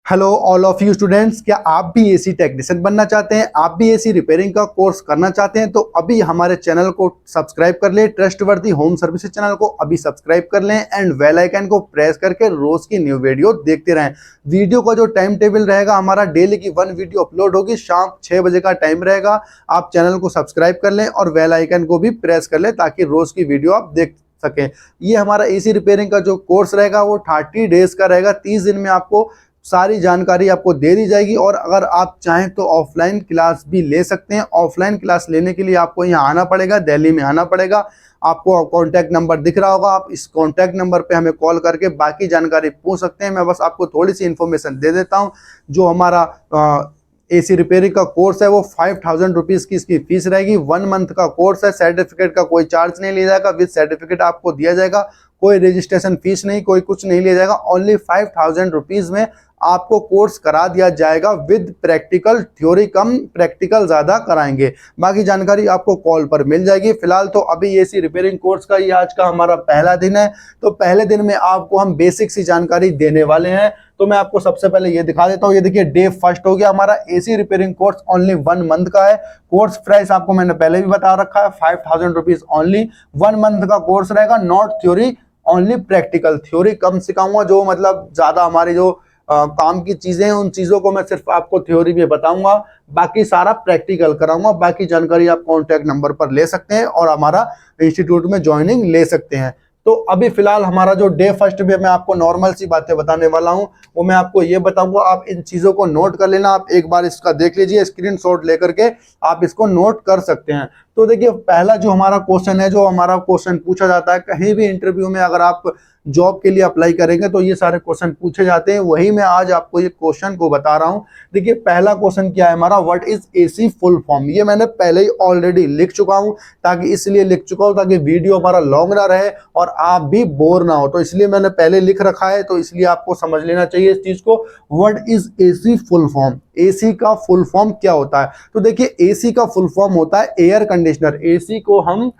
Hello all of you students, क्या आप भी एसी टेक्नीशियन बनना चाहते हैं? आप भी एसी रिपेयरिंग का कोर्स करना चाहते हैं? तो अभी हमारे चैनल को सब्सक्राइब कर लें। ट्रस्टवर्दी होम सर्विसेज चैनल को अभी सब्सक्राइब कर लें एंड बेल आइकन को प्रेस करके रोज की न्यू वीडियो देखते रहें। वीडियो का जो टाइम टेबल रहेगा, हमारा डेली की 1 वीडियो अपलोड होगी, शाम 6 बजे का टाइम रहेगा। आप चैनल को सब्सक्राइब कर लें और बेल आइकन को भी प्रेस कर लें ताकि रोज की वीडियो आप देख सकें। ये हमारा एसी रिपेयरिंग का जो कोर्स रहेगा वो 30 डेज का रहेगा। 30 दिन में आपको सारी जानकारी आपको दे दी जाएगी और अगर आप चाहें तो ऑफलाइन क्लास भी ले सकते हैं। ऑफलाइन क्लास लेने के लिए आपको यहाँ आना पड़ेगा, दिल्ली में आना पड़ेगा। आपको कॉन्टैक्ट नंबर दिख रहा होगा, आप इस कॉन्टैक्ट नंबर पे हमें कॉल करके बाकी जानकारी पूछ सकते हैं। मैं बस आपको थोड़ी सी इन्फॉर्मेशन दे देता हूँ। जो हमारा एसी रिपेयरिंग का कोर्स है वो 5000 रुपीज़ की इसकी फीस रहेगी। 1 मंथ का कोर्स है। सर्टिफिकेट का कोई चार्ज नहीं लिया जाएगा, विद सर्टिफिकेट आपको दिया जाएगा। कोई रजिस्ट्रेशन फीस नहीं, कोई कुछ नहीं लिया जाएगा। ओनली 5000 रुपीज़ में आपको कोर्स करा दिया जाएगा with practical. Theory come, practical ज़्यादा कराएंगे। बाकी जानकारी आपको कॉल पर मिल जाएगी। फिलहाल तो अभी एसी रिपेयरिंग कोर्स का ये आज का हमारा पहला दिन है, तो पहले दिन में आपको हम बेसिक सी जानकारी देने वाले हैं। तो मैं आपको सबसे पहले ये दिखा देता हूँ। ये देखिए, डे फर्स्ट हो गया हमारा AC repairing course. Only 1 month का है। कोर्स प्राइस आपको मैंने पहले भी बता रखा है, 5000 रुपीज़ ओनली। 1 मंथ का कोर्स रहेगा, not theory, only practical. Theory कम सिखाऊंगा, जो मतलब ज़्यादा हमारी जो काम की चीज़ें हैं उन चीज़ों को मैं सिर्फ आपको थ्योरी में बताऊंगा, बाकी सारा प्रैक्टिकल कराऊंगा। बाकी जानकारी आप कॉन्टैक्ट नंबर पर ले सकते हैं और हमारा इंस्टीट्यूट में ज्वाइनिंग ले सकते हैं। तो अभी फिलहाल हमारा जो डे फर्स्ट में मैं आपको नॉर्मल सी बातें बताने वाला हूं, वो मैं आपको ये बताऊंगा। आप इन चीज़ों को नोट कर लेना। आप एक बार इसका देख लीजिए, स्क्रीनशॉट लेकर के आप इसको नोट कर सकते हैं। तो देखिए, पहला जो हमारा क्वेश्चन है, जो हमारा क्वेश्चन पूछा जाता है कहीं भी इंटरव्यू में, अगर आप जॉब के लिए अप्लाई करेंगे तो ये सारे क्वेश्चन पूछे जाते हैं। वही मैं आज आपको ये क्वेश्चन को बता रहा हूँ। देखिए, पहला क्वेश्चन क्या है हमारा, what is AC full form. ये मैंने पहले ही ऑलरेडी लिख चुका हूँ, ताकि इसलिए लिख चुका हूँ ताकि वीडियो हमारा लॉन्ग ना रहे और आप भी बोर ना हो। तो इसलिए मैंने पहले लिख रखा है, तो इसलिए आपको समझ लेना चाहिए इस चीज को। What is AC full form. AC का फुल फॉर्म क्या होता है? तो देखिए, एसी का फुल फॉर्म होता है एयर कंडीशनर। एसी को हम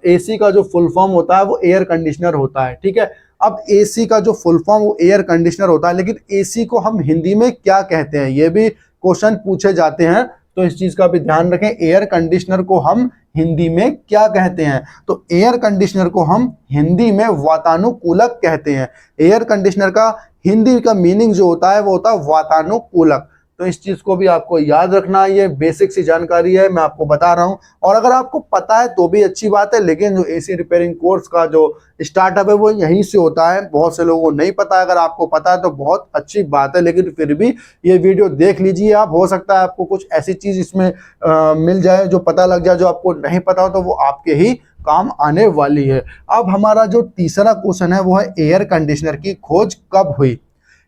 एसी का जो फुल फॉर्म होता है वो एयर कंडीशनर होता है, ठीक है। अब एसी का जो फुल फॉर्म वो एयर कंडीशनर होता है, लेकिन एसी को हम हिंदी में क्या कहते हैं, ये भी क्वेश्चन पूछे जाते हैं। तो इस चीज का भी ध्यान रखें, एयर कंडीशनर को हम हिंदी में क्या कहते हैं। तो एयर कंडीशनर को हम हिंदी में वातानुकूलक कहते हैं। एयर कंडीशनर का हिंदी का मीनिंग जो होता है वो होता है वातानुकूलक। तो इस चीज को भी आपको याद रखना है। ये बेसिक सी जानकारी है, मैं आपको बता रहा हूं। और अगर आपको पता है तो भी अच्छी बात है, लेकिन जो एसी रिपेयरिंग कोर्स का जो स्टार्टअप है वो यहीं से होता है। बहुत से लोगों को नहीं पता है, अगर आपको पता है तो बहुत अच्छी बात है, लेकिन फिर भी ये वीडियो देख लीजिए आप। हो सकता है आपको कुछ ऐसी चीज इसमें मिल जाए, जो पता लग जाए, जो आपको नहीं पता हो, तो वो आपके ही काम आने वाली है। अब हमारा जो तीसरा क्वेश्चन है वो है, एयर कंडीशनर की खोज कब हुई।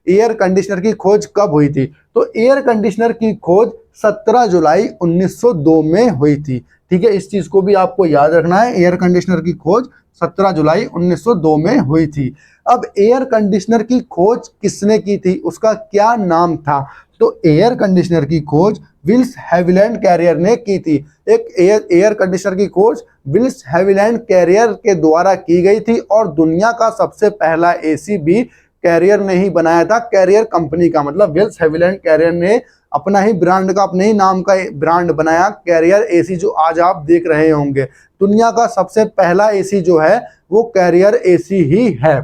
एयर कंडीशनर की खोज कब हुई थी? तो एयर कंडीशनर की खोज 17 जुलाई 1902 में हुई थी, ठीक है। इस चीज को भी आपको याद रखना है। एयर कंडीशनर की खोज 17 जुलाई 1902 में हुई थी। अब एयर कंडीशनर की खोज किसने की थी, उसका क्या नाम था? तो एयर कंडीशनर की खोज विल्स हैविलैंड कैरियर ने की थी। एक एयर कंडीशनर की खोज विल्स हैविलैंड कैरियर के द्वारा की गई थी। और दुनिया का सबसे पहला एसी भी कैरियर ने ही बनाया था। कैरियर कंपनी का मतलब विल्स हैविलैंड कैरियर ने अपना ही ब्रांड का, अपने ही नाम का ब्रांड बनाया, कैरियर एसी, जो आज आप देख रहे होंगे। दुनिया का सबसे पहला एसी जो है वो कैरियर एसी ही है।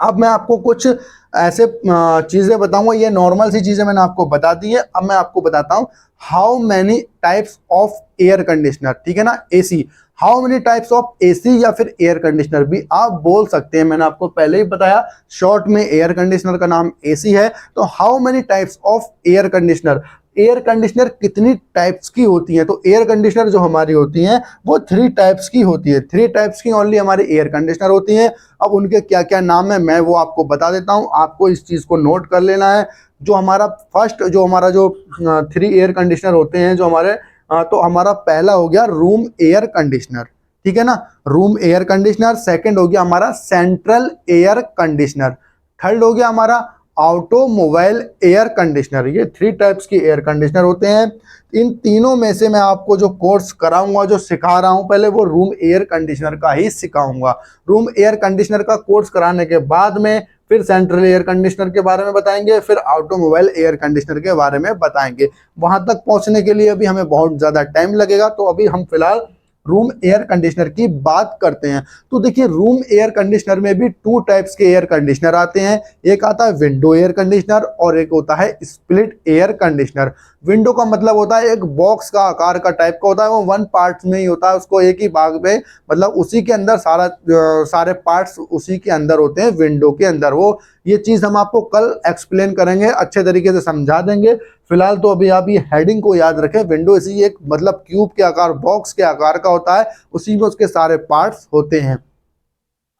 अब मैं आपको कुछ ऐसे चीजें बताऊंगा। ये नॉर्मल सी चीजें मैंने आपको बता दी है। अब मैं आपको बताता हूं how many types of air conditioner, ठीक है ना। AC, how many types of AC या फिर एयर कंडीशनर भी आप बोल सकते हैं। मैंने आपको पहले ही बताया, शॉर्ट में एयर कंडीशनर का नाम एसी है। तो how many types of air conditioner, air conditioner कितनी टाइप्स की होती हैं? तो एयर कंडीशनर जो हमारी होती हैं वो 3 टाइप्स की होती है। 3 टाइप्स की ओनली हमारी एयर कंडीशनर होती हैं। अब उनके क्या क्या नाम है मैं वो आपको बता देता हूँ। आपको इस चीज़ को नोट कर लेना है। जो हमारा फर्स्ट, जो हमारा जो 3 एयर कंडीशनर होते हैं जो हमारे, तो हमारा पहला हो गया रूम एयर कंडीशनर, ठीक है ना, रूम एयर कंडीशनर। सेकंड हो गया हमारा सेंट्रल एयर कंडीशनर। थर्ड हो गया हमारा ऑटोमोबाइल एयर कंडीशनर। ये 3 टाइप्स की एयर कंडीशनर होते हैं। इन तीनों में से मैं आपको जो कोर्स कराऊंगा, जो सिखा रहा हूं, पहले वो रूम एयर कंडीशनर का ही सिखाऊंगा। रूम एयर कंडीशनर का कोर्स कराने के बाद में फिर सेंट्रल एयर कंडीशनर के बारे में बताएंगे, फिर ऑटोमोबाइल एयर कंडीशनर के बारे में बताएंगे। वहां तक पहुंचने के लिए अभी हमें बहुत ज्यादा टाइम लगेगा, तो अभी हम फिलहाल रूम एयर कंडीशनर की बात करते हैं। तो देखिए, रूम एयर कंडीशनर में भी टू टाइप्स के एयर कंडीशनर आते हैं। एक आता है विंडो एयर कंडीशनर और एक होता है स्प्लिट एयर कंडीशनर। विंडो का मतलब होता है एक बॉक्स का आकार का टाइप का होता है, वो वन पार्ट में ही होता है, उसको एक ही भाग में, मतलब उसी के अंदर सारे पार्ट्स उसी के अंदर होते हैं, विंडो के अंदर। वो ये चीज हम आपको कल एक्सप्लेन करेंगे, अच्छे तरीके से समझा देंगे। फिलहाल तो अभी आप ये हेडिंग को याद रखें, विंडो इसी एक मतलब क्यूब के आकार, बॉक्स के आकार का होता है, उसी में उसके सारे पार्ट्स होते हैं।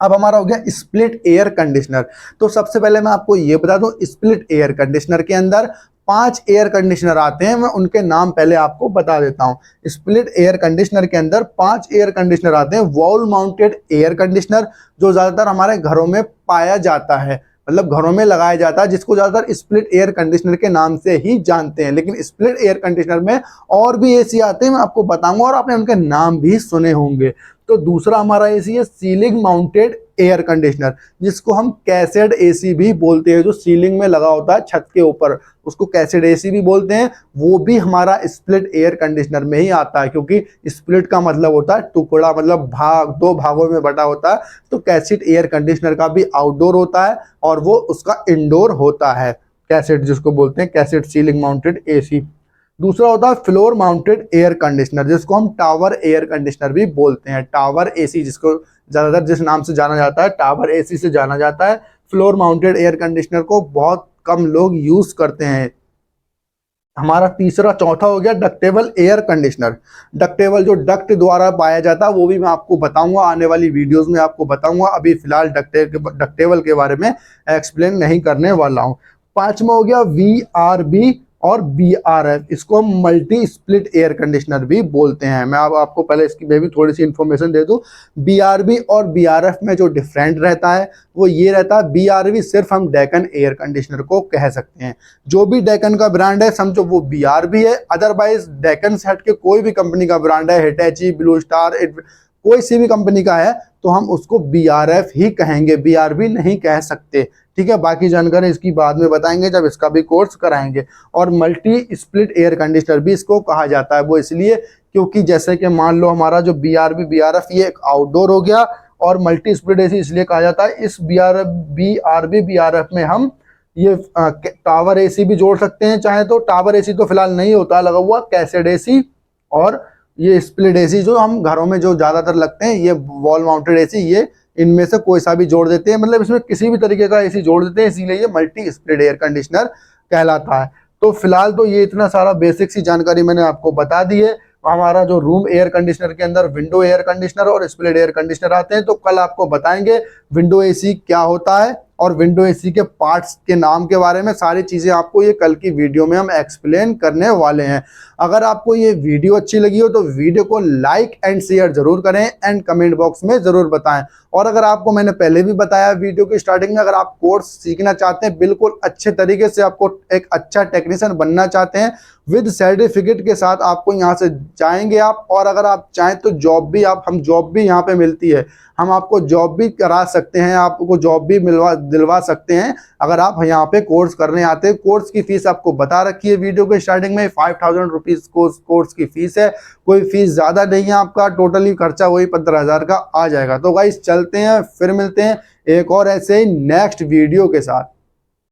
अब हमारा हो गया स्प्लिट एयर कंडीशनर। तो सबसे पहले मैं आपको ये बता दूं, स्प्लिट एयर कंडीशनर के अंदर 5 एयर कंडीशनर आते हैं। मैं उनके नाम पहले आपको बता देता हूं। स्प्लिट एयर कंडीशनर के अंदर 5 एयर कंडीशनर आते हैं। वॉल माउंटेड एयर कंडीशनर, जो ज्यादातर हमारे घरों में पाया जाता है, मतलब घरों में लगाया जाता है, जिसको ज्यादातर स्प्लिट एयर कंडीशनर के नाम से ही जानते हैं। लेकिन स्प्लिट एयर कंडीशनर में और भी एसी आते हैं, मैं आपको बताऊंगा, और आपने उनके नाम भी सुने होंगे। तो दूसरा हमारा एसी है सीलिंग माउंटेड एयर कंडीशनर, जिसको हम कैसेड एसी भी बोलते हैं, जो सीलिंग में लगा होता है छत के ऊपर, उसको कैसेड एसी भी बोलते हैं। वो भी हमारा स्प्लिट एयर कंडीशनर में ही आता है, क्योंकि स्प्लिट का मतलब होता है टुकड़ा, मतलब भाग, 2 भागों में बटा होता है। तो कैसेड एयर कंडीशनर का भी आउटडोर होता है और वो उसका इंडोर होता है, कैसेड जिसको बोलते हैं, कैसेड सीलिंग माउंटेड एसी। दूसरा होता है फ्लोर माउंटेड एयर कंडीशनर, जिसको हम टावर एयर कंडीशनर भी बोलते हैं। टावर एसी, जिसको ज्यादातर जिस नाम से जाना जाता है, टावर एसी से जाना जाता है। फ्लोर माउंटेड एयर कंडीशनर को बहुत कम लोग यूज करते हैं। हमारा चौथा हो गया डक्टेबल एयर कंडीशनर। डक्टेबल, जो डक्ट द्वारा पाया जाता है, वो भी मैं आपको बताऊंगा, आने वाली वीडियोस में आपको बताऊंगा। अभी फिलहाल डक्टेबल के बारे में एक्सप्लेन नहीं करने वाला हूं। पांचवा हो गया VRB और BRF, इसको हम मल्टी स्प्लिट एयर कंडीशनर भी बोलते हैं। मैं अब आपको पहले इसकी में भी थोड़ी सी इंफॉर्मेशन दे दूं। BRB और BRF में जो डिफरेंट रहता है वो ये रहता है, BRB सिर्फ हम डेकन एयर कंडीशनर को कह सकते हैं। जो भी डेकन का ब्रांड है समझो वो BRB है। अदरवाइज डेकन से हट के कोई भी कंपनी का ब्रांड है, हिटैची, ब्लू स्टार, कोई सी भी कंपनी का है, तो हम उसको BRF ही कहेंगे, BRB नहीं कह सकते। ठीक है, बाकी जानकारी इसकी बाद में बताएंगे जब इसका भी कोर्स कराएंगे। और मल्टी स्प्लिट एयर कंडीशनर भी इसको कहा जाता है, वो इसलिए क्योंकि जैसे कि मान लो हमारा जो BRB BRF ये एक आउटडोर हो गया, और मल्टी स्प्लिट एसी इसलिए कहा जाता है, इस BRB BRF में हम ये टावर एसी भी जोड़ सकते हैं चाहे तो। टावर एसी तो फिलहाल नहीं होता लगा हुआ, कैसेड एसी और ये स्प्लिट एसी जो हम घरों में जो ज्यादातर लगते हैं, ये वॉल माउंटेड एसी, ये इनमें से कोई सा भी जोड़ देते हैं, मतलब इसमें किसी भी तरीके का एसी जोड़ देते हैं, इसीलिए ये मल्टी स्प्लिट एयर कंडीशनर कहलाता है। तो फिलहाल तो ये इतना सारा बेसिक सी जानकारी मैंने आपको बता दी है। हमारा जो रूम एयर कंडीशनर के अंदर विंडो एयर कंडीशनर और स्प्लिट एयर कंडीशनर आते हैं, तो कल आपको बताएंगे विंडो एसी क्या होता है और विंडो एसी के पार्ट्स के नाम के बारे में। सारी चीजें आपको ये कल की वीडियो में हम एक्सप्लेन करने वाले हैं। अगर आपको ये वीडियो अच्छी लगी हो तो वीडियो को लाइक एंड शेयर जरूर करें एंड कमेंट बॉक्स में जरूर बताएं। और अगर आपको मैंने पहले भी बताया वीडियो की स्टार्टिंग में, अगर आप कोर्स सीखना चाहते हैं बिल्कुल अच्छे तरीके से, आपको एक अच्छा टेक्नीशियन बनना चाहते हैं विद सर्टिफिकेट के साथ, आपको यहाँ से जाएंगे आप। और अगर आप चाहें तो जॉब भी यहाँ पे मिलती है, हम आपको जॉब भी करा सकते हैं, आपको जॉब भी दिलवा सकते हैं अगर आप यहाँ पे कोर्स करने आते हैं। कोर्स की फीस आपको बता रखी है वीडियो के स्टार्टिंग में, 5000 रुपीज कोर्स की फीस है। कोई फीस ज्यादा नहीं है, आपका टोटली खर्चा वही 15,000 का आ जाएगा। तो गाइस चलते हैं, फिर मिलते हैं एक और ऐसे ही नेक्स्ट वीडियो के साथ।